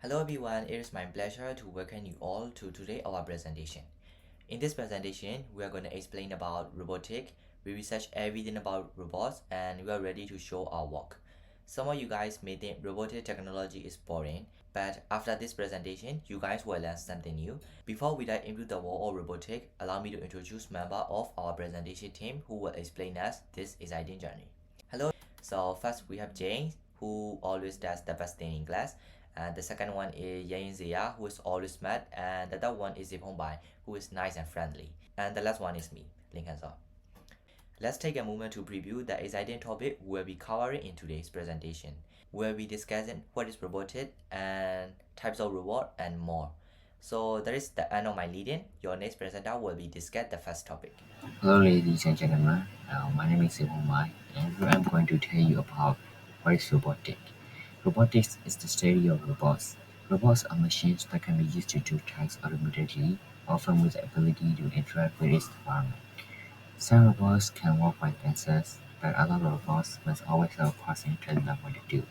Hello everyone, it is my pleasure to welcome you all to today our presentation. In this presentation, we are going to explain about robotic. We research everything about robots and we are ready to show our work. Some of you guys may think robotic technology is boring, but after this presentation, you guys will learn something new. Before we dive into the world of robotic, allow me to introduce member of our presentation team who will explain us this exciting journey. Hello. So first we have Jane, who always does the best thing in class. And the second one is Yain Zia, who is always smart. And the third one is Bai, who is nice and friendly. And the last one is me, Lincoln Zhao. Let's take a moment to preview the exciting topic we'll be covering in today's presentation. We'll be discussing what is robotic and types of robot and more. So that is the end of my lead-in. Your next presenter will be discuss the first topic. Hello, ladies and gentlemen. My name is Mai, and I'm going to tell you about what is robotic. Robotics is the study of robots. Robots are machines that can be used to do tasks automatically, often with the ability to interact with its environment. Some robots can walk by themselves, but other robots must always have a person telling them what to do.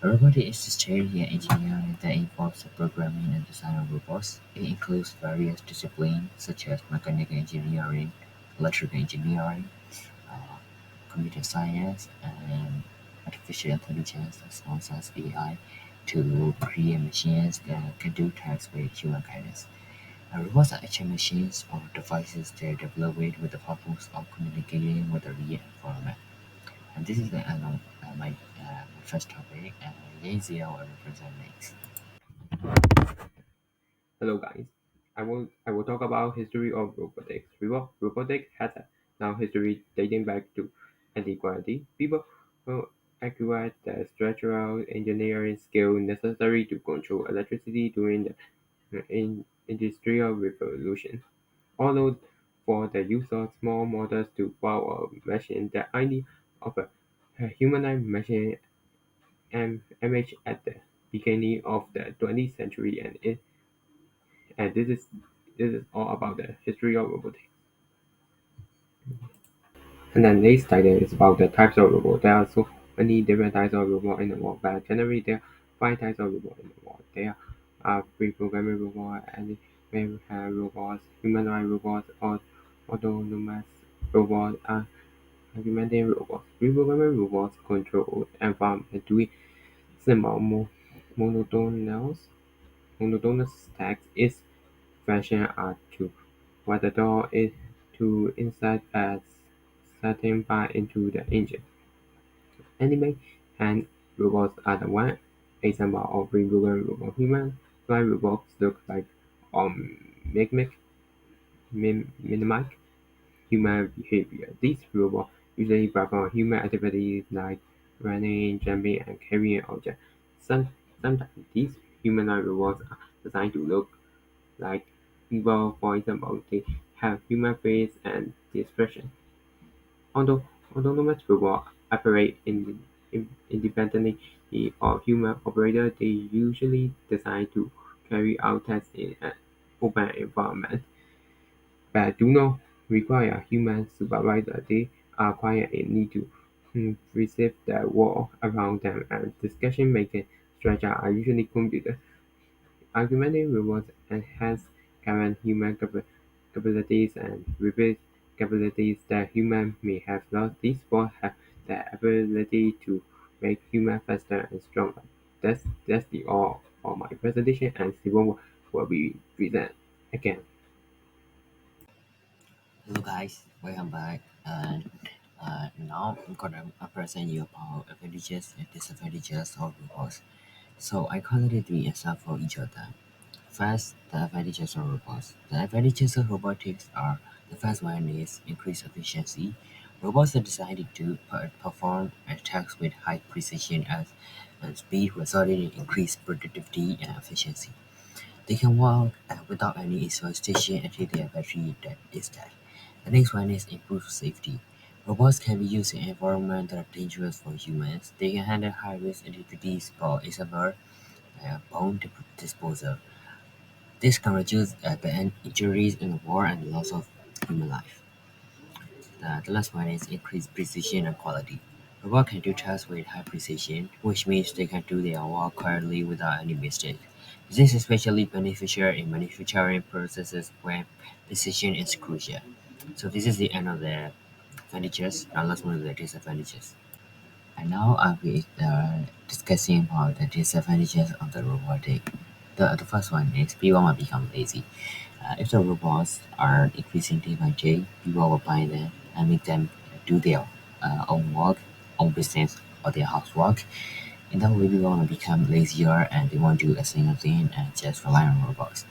Robotics is a study in engineering that involves the programming and design of robots. It includes various disciplines such as mechanical engineering, electrical engineering, uh, computer science, and artificial intelligence, as well as AI, to create machines that can do tasks with human guidance. Robots are actually machines or devices that are developed with the purpose of communicating with the real environment. And this is the end of my first topic, and Yazia will represent next. Hello guys. I will talk about history of robotics. Robotics has a now history dating back to antiquity. People acquired the structural engineering skill necessary to control electricity during the industrial revolution. Although for the use of small motors to power a machine, the idea of a humanoid machine emerged at the beginning of the 20th century, and this is all about the history of robotics. And then next title is about the types of robot. There are so many different types of robot in the world, but generally there are five types of robot in the world. There are pre-programming robots, animal robots, humanoid robots, or autonomous robots, and augmented robots. Pre-programming robots control environment doing simple monotonous monotonous tasks is function are to what the door is to insert a certain part into the engine. Anime and robots are the one example of real robot. Human fly robots look like mimic mimic human behavior. These robots usually perform human activities like running, jumping, and carrying objects. Some, Sometimes these humanoid robots are designed to look like people. For example, they have human face and expression. Although autonomous robots operate independently of human operators, they usually designed to carry out tasks in an open environment, but do not require human supervisor. They are quiet and need to perceive the world around them, and decision-making structure are usually computer. Augmented robots enhance current human capabilities and replace capabilities that humans may have lost. These both have the ability to make humans faster and stronger. That's the all for my presentation, and Simon will be present again. Hello, guys. Welcome back. And now I'm gonna present you about advantages and disadvantages of robots. So I collected three examples for each of them. First, the advantages of robots. The advantages of robotics are: the first one is increased efficiency. Robots are designed to perform tasks with high precision and speed, resulting in increased productivity and efficiency. They can work without any exhaustion until their battery is dead. The next one is improved safety. Robots can be used in environments that are dangerous for humans. They can handle high-risk activities, for example, bone disposal. This can reduce the injuries in war and the loss of human life. The last one is increased precision and quality. Robots can do tasks with high precision, which means they can do their work correctly without any mistake. This is especially beneficial in manufacturing processes where precision is crucial. So this is the end of the advantages. Now let's move to the disadvantages. And now I'll be discussing about the disadvantages of the robotic. The first one is people might become lazy. If the robots are increasing day by day, people will buy them and make them do their own work, own business, or their housework. In that way, people will become lazier and they won't do a single thing and just rely on robots.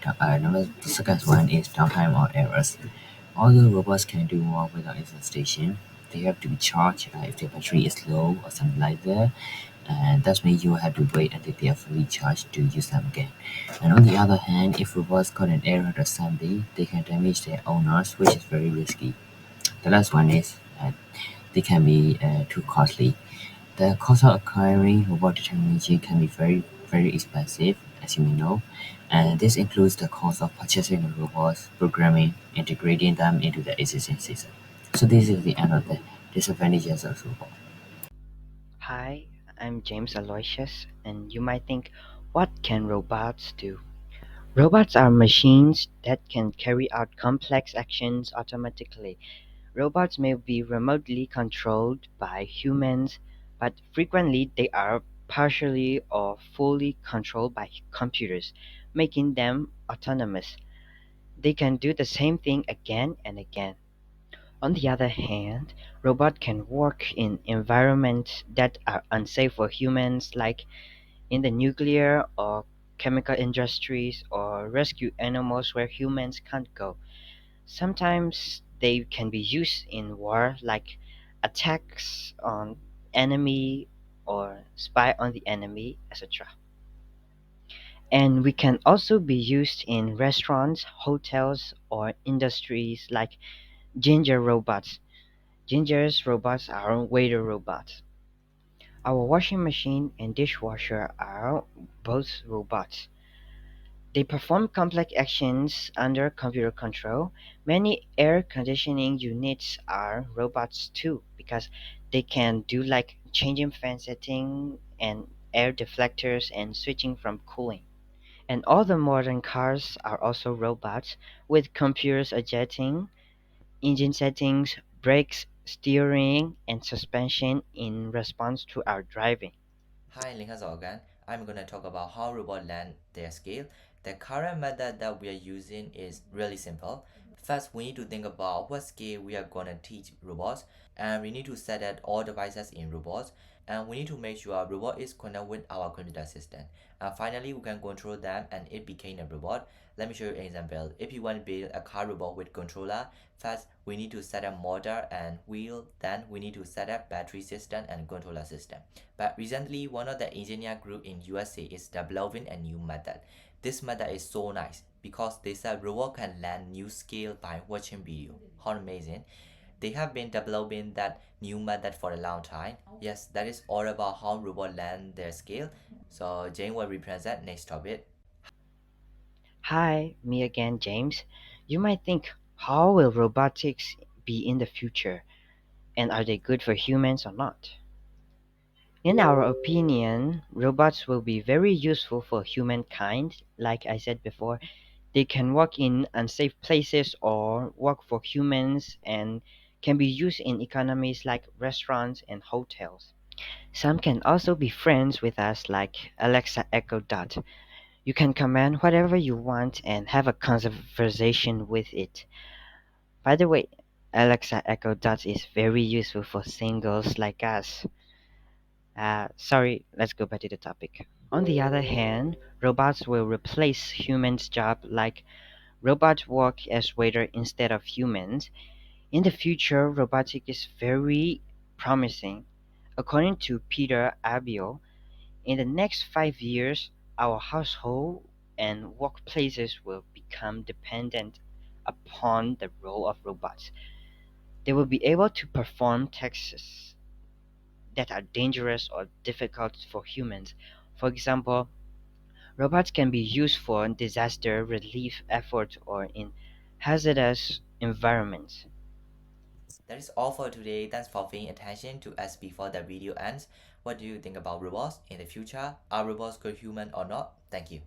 The second one is downtime or errors. Although robots can do more without exhaustion, they have to be charged if their battery is low or something like that, and that means you will have to wait until they are fully charged to use them again. And on the other hand, if robots got an error or something, they can damage their owners, which is very risky. The last one is they can be too costly. The cost of acquiring robotic technology can be very expensive, as you may know, and this includes the cost of purchasing the robots, programming, integrating them into the existing system. So this is the end of the disadvantages of robots. Hi, I'm James Aloysius, and you might think, what can robots do? Robots are machines that can carry out complex actions automatically. Robots may be remotely controlled by humans, but frequently they are partially or fully controlled by computers, making them autonomous. They can do the same thing again and again. On the other hand, robots can work in environments that are unsafe for humans, like in the nuclear or chemical industries, or rescue animals where humans can't go. Sometimes they can be used in war, like attacks on enemy or spy on the enemy, etc. And we can also be used in restaurants, hotels, or industries like ginger robots. Ginger's robots are waiter robots. Our washing machine and dishwasher are both robots. They perform complex actions under computer control. Many air conditioning units are robots too because they can do like changing fan setting and air deflectors and switching from cooling. And all the modern cars are also robots with computers adjusting engine settings, brakes, steering, and suspension in response to our driving. Hi, Linkas Organ. I'm gonna talk about how robots learn their skill. The current method that we are using is really simple. First, we need to think about what skill we are gonna teach robots, and we need to set up all devices in robots, and we need to make sure our robot is connected with our computer system. And finally, we can control them, and it became a robot. Let me show you an example. If you want to build a car robot with controller, first we need to set up motor and wheel, then we need to set up battery system and controller system. But recently, one of the engineer group in USA is developing a new method. This method is so nice because they said robot can learn new skill by watching video. How amazing! They have been developing that new method for a long time. Yes, that is all about how robot learn their skill. So Jane will represent next topic. Hi, me again, James. You might think, how will robotics be in the future? And are they good for humans or not? In our opinion, robots will be very useful for humankind. Like I said before, they can work in unsafe places or work for humans and can be used in economies like restaurants and hotels. Some can also be friends with us, like Alexa Echo Dot. You can command whatever you want and have a conversation with it. By the way, Alexa Echo Dot is very useful for singles like us. Sorry, let's go back to the topic. On the other hand, robots will replace humans' job, like robots work as waiter instead of humans. In the future, robotics is very promising. According to Peter Abio, in the next 5 years, our household and workplaces will become dependent upon the role of robots. They will be able to perform tasks that are dangerous or difficult for humans. For example, robots can be used for disaster relief efforts or in hazardous environments. That is all for today. Thanks for paying attention to us before the video ends. What do you think about robots in the future? Are robots good human or not? Thank you.